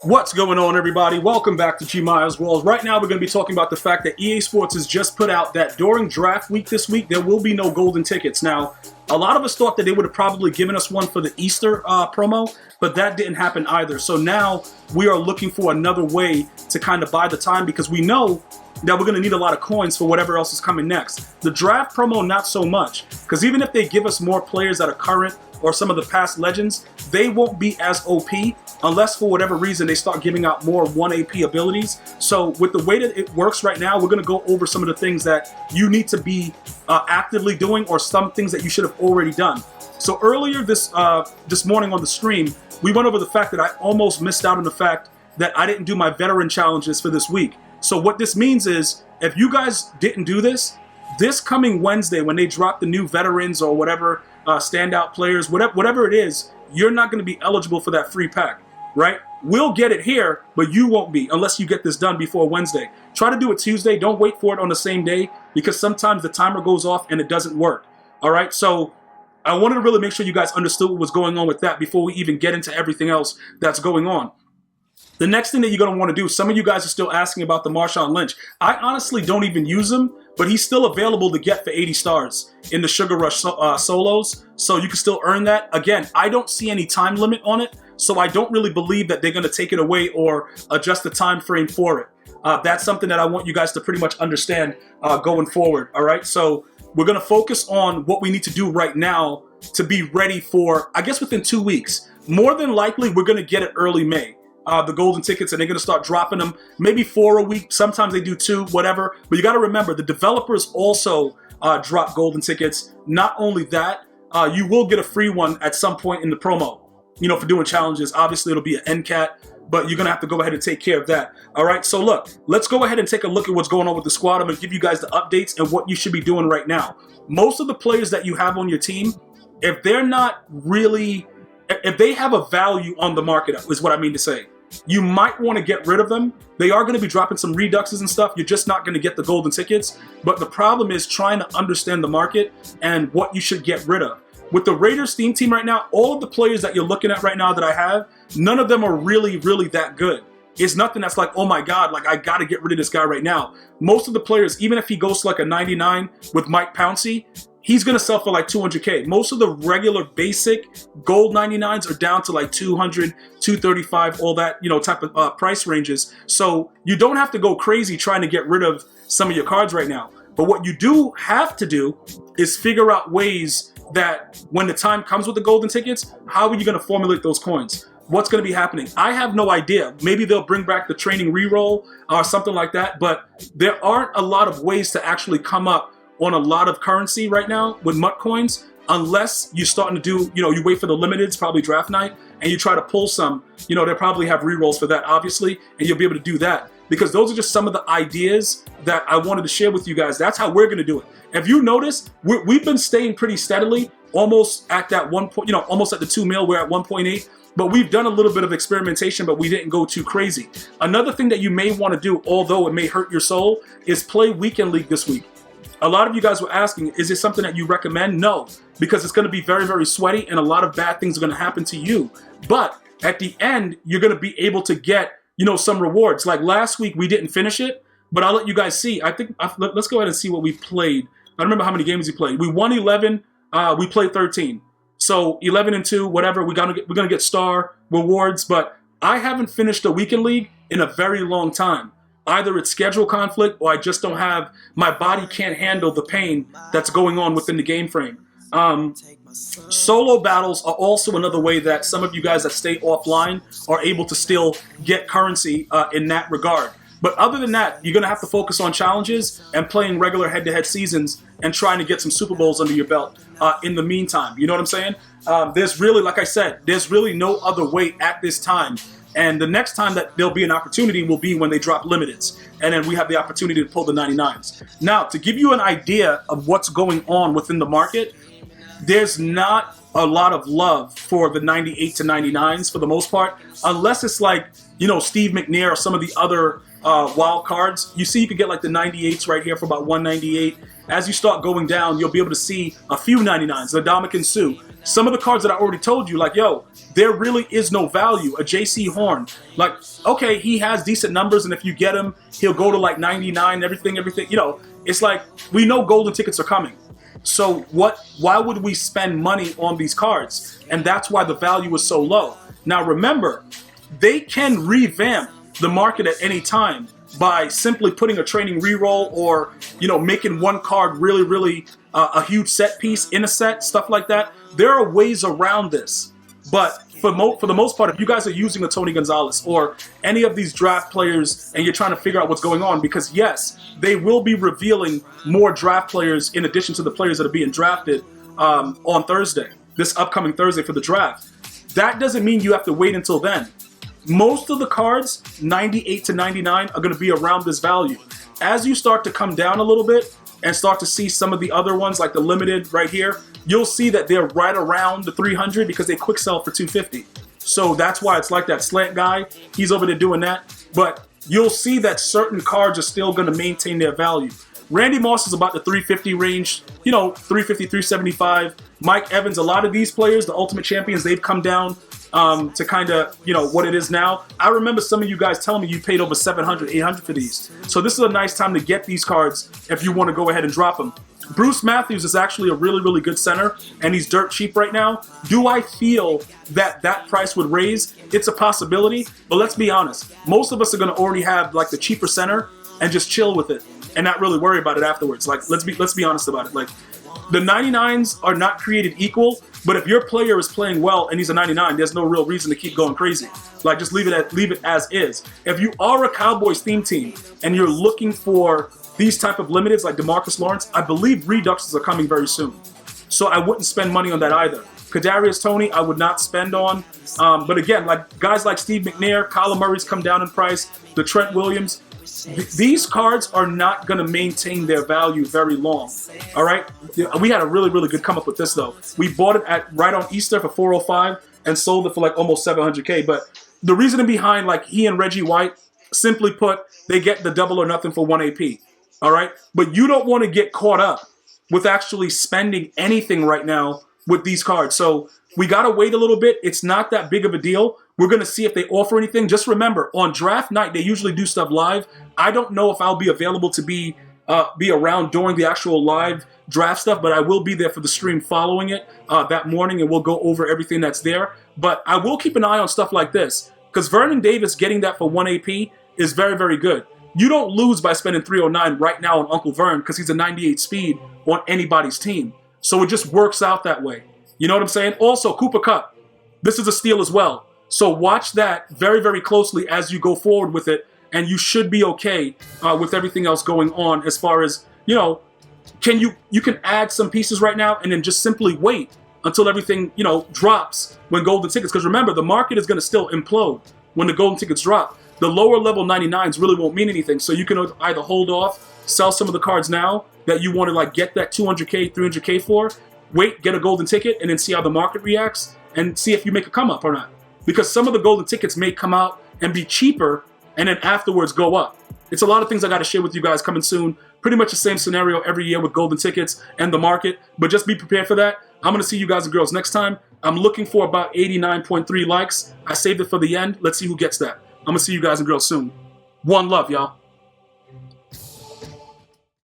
What's going on, everybody? Welcome back to G Miles World. Right now, we're going to be talking about the fact that EA Sports has just put out that during draft week this week, there will be no golden tickets. Now, a lot of us thought that they would have probably given us one for the Easter promo, but that didn't happen either. So now we are looking for another way to kind of buy the time because we know that we're going to need a lot of coins for whatever else is coming next. The draft promo, not so much, because even if they give us more players that are current or some of the past legends, they won't be as OP unless for whatever reason they start giving out more 1 AP abilities. So with the way that it works right now, we're going to go over some of the things that you need to be actively doing or some things that you should have already done. So earlier this morning on the stream, we went over the fact that I almost missed out on the fact that I didn't do my veteran challenges for this week. So what this means is if you guys didn't do this coming Wednesday when they drop the new veterans or whatever, standout players, whatever it is, you're not going to be eligible for that free pack, right? We'll get it here, but you won't be unless you get this done before Wednesday. Try to do it Tuesday. Don't wait for it on the same day because sometimes the timer goes off and it doesn't work. All right, so I wanted to really make sure you guys understood what was going on with that before we even get into everything else that's going on. The next thing that you're going to want to do, some of you guys are still asking about the Marshawn Lynch. I honestly don't even use him, but he's still available to get for 80 stars in the Sugar Rush solos, so you can still earn that. Again, I don't see any time limit on it, so I don't really believe that they're going to take it away or adjust the time frame for it. That's something that I want you guys to pretty much understand going forward, all right? So we're going to focus on what we need to do right now to be ready for, I guess, within 2 weeks. More than likely, we're going to get it early May. The golden tickets, and they're going to start dropping them maybe 4 a week. Sometimes they do 2, whatever. But you got to remember, the developers also drop golden tickets. Not only that, you will get a free one at some point in the promo, for doing challenges. Obviously, it'll be an NCAT, but you're going to have to go ahead and take care of that. All right, so look, let's go ahead and take a look at what's going on with the squad. I'm going to give you guys the updates and what you should be doing right now. Most of the players that you have on your team, if they're not really, if they have a value on the market, is what I mean to say. You might want to get rid of them. They are going to be dropping some reduxes and stuff. You're just not going to get the golden tickets. But the problem is trying to understand the market and what you should get rid of. With the Raiders Steam team right now, all of the players that you're looking at right now that I have, none of them are really, really that good. It's nothing that's like, oh my God, like I got to get rid of this guy right now. Most of the players, even if he goes to like a 99 with Mike Pouncey, he's going to sell for like 200K. Most of the regular basic gold 99s are down to like 200, 235, all that, type of price ranges. So you don't have to go crazy trying to get rid of some of your cards right now. But what you do have to do is figure out ways that when the time comes with the golden tickets, how are you going to formulate those coins? What's going to be happening? I have no idea. Maybe they'll bring back the training reroll or something like that. But there aren't a lot of ways to actually come up on a lot of currency right now with MUT coins, unless you're starting to do, you wait for the limiteds, probably draft night, and you try to pull some, they probably have rerolls for that, obviously, and you'll be able to do that. Because those are just some of the ideas that I wanted to share with you guys. That's how we're going to do it. If you notice, we've been staying pretty steadily, almost at that 1 point, almost at the 2 mil, we're at 1.8. But we've done a little bit of experimentation, but we didn't go too crazy. Another thing that you may want to do, although it may hurt your soul, is play Weekend League this week. A lot of you guys were asking, is it something that you recommend? No, because it's going to be very, very sweaty and a lot of bad things are going to happen to you. But at the end, you're going to be able to get, some rewards. Like last week, we didn't finish it, but I'll let you guys see. Let's go ahead and see what we played. I don't remember how many games we played. We won 11. We played 13. So 11-2, whatever. We're gonna get star rewards. But I haven't finished a Weekend League in a very long time. Either it's schedule conflict or I just don't have, my body can't handle the pain that's going on within the game frame. Solo battles are also another way that some of you guys that stay offline are able to still get currency in that regard. But other than that, you're going to have to focus on challenges and playing regular head-to-head seasons and trying to get some Super Bowls under your belt in the meantime. You know what I'm saying? There's really, like I said, there's really no other way at this time. And the next time that there'll be an opportunity will be when they drop limiteds. And then we have the opportunity to pull the 99s. Now, to give you an idea of what's going on within the market, there's not a lot of love for the 98 to 99s for the most part, unless it's like, you know, Steve McNair or some of the other wild cards. You see, you can get like the 98s right here for about 198. As you start going down, you'll be able to see a few 99s, the Ndamukong Suh. Some of the cards that I already told you, like, yo, there really is no value. A J.C. Horn, like, okay, he has decent numbers, and if you get him, he'll go to like 99, everything. You know, it's like, we know golden tickets are coming. So why would we spend money on these cards? And that's why the value is so low. Now remember, they can revamp the market at any time by simply putting a training reroll, or, you know, making one card really a huge set piece in a set, stuff like that. There are ways around this, but for the most part, if you guys are using a Tony Gonzalez or any of these draft players and you're trying to figure out what's going on, because yes, they will be revealing more draft players in addition to the players that are being drafted on Thursday, this upcoming Thursday for the draft. That doesn't mean you have to wait until then. Most of the cards, 98 to 99, are going to be around this value. As you start to come down a little bit and start to see some of the other ones, like the limited right here, you'll see that they're right around the 300 because they quick sell for 250. So that's why it's like that Slant guy. He's over there doing that. But you'll see that certain cards are still going to maintain their value. Randy Moss is about the 350 range, you know, 350, 375. Mike Evans, a lot of these players, the Ultimate Champions, they've come down to kind of, you know, what it is now. I remember some of you guys telling me you paid over 700, 800 for these. So this is a nice time to get these cards if you want to go ahead and drop them. Bruce Matthews is actually a really good center, and he's dirt cheap right now. Do I feel that that price would raise? It's a possibility, but let's be honest. Most of us are going to already have like the cheaper center and just chill with it and not really worry about it afterwards. Like, let's be honest about it. Like, the 99s are not created equal, but if your player is playing well and he's a 99, there's no real reason to keep going crazy. Like, just leave it as is. If you are a Cowboys theme team and you're looking for these type of limiteds like DeMarcus Lawrence, I believe reduxes are coming very soon. So I wouldn't spend money on that either. Kadarius Toney, I would not spend on. But again, like guys like Steve McNair, Kyler Murray's come down in price, the Trent Williams. These cards are not going to maintain their value very long. All right, we had a really good come up with this though. We bought it at right on Easter for 405 and sold it for like almost 700K. But the reasoning behind, like, he and Reggie White, simply put, they get the double or nothing for 1 AP. All right, but you don't want to get caught up with actually spending anything right now with these cards. So we got to wait a little bit. It's not that big of a deal. We're going to see if they offer anything. Just remember, on draft night, they usually do stuff live. I don't know if I'll be available to be around during the actual live draft stuff, but I will be there for the stream following it that morning, and we'll go over everything that's there. But I will keep an eye on stuff like this, because Vernon Davis getting that for 1 AP is very good. You don't lose by spending 309 right now on Uncle Vern because he's a 98 speed on anybody's team. So it just works out that way. You know what I'm saying? Also, Cooper Kupp, this is a steal as well. So watch that very closely as you go forward with it, and you should be okay with everything else going on as far as, you know, you can add some pieces right now and then just simply wait until everything, you know, drops when golden tickets. Because remember, the market is going to still implode when the golden tickets drop. The lower level 99s really won't mean anything. So you can either hold off, sell some of the cards now that you want to like get that 200K, 300K for, wait, get a golden ticket, and then see how the market reacts and see if you make a come up or not. Because some of the golden tickets may come out and be cheaper and then afterwards go up. It's a lot of things I got to share with you guys coming soon. Pretty much the same scenario every year with golden tickets and the market, but just be prepared for that. I'm going to see you guys and girls next time. I'm looking for about 89.3 likes. I saved it for the end. Let's see who gets that. I'm going to see you guys and girls soon. One love, y'all.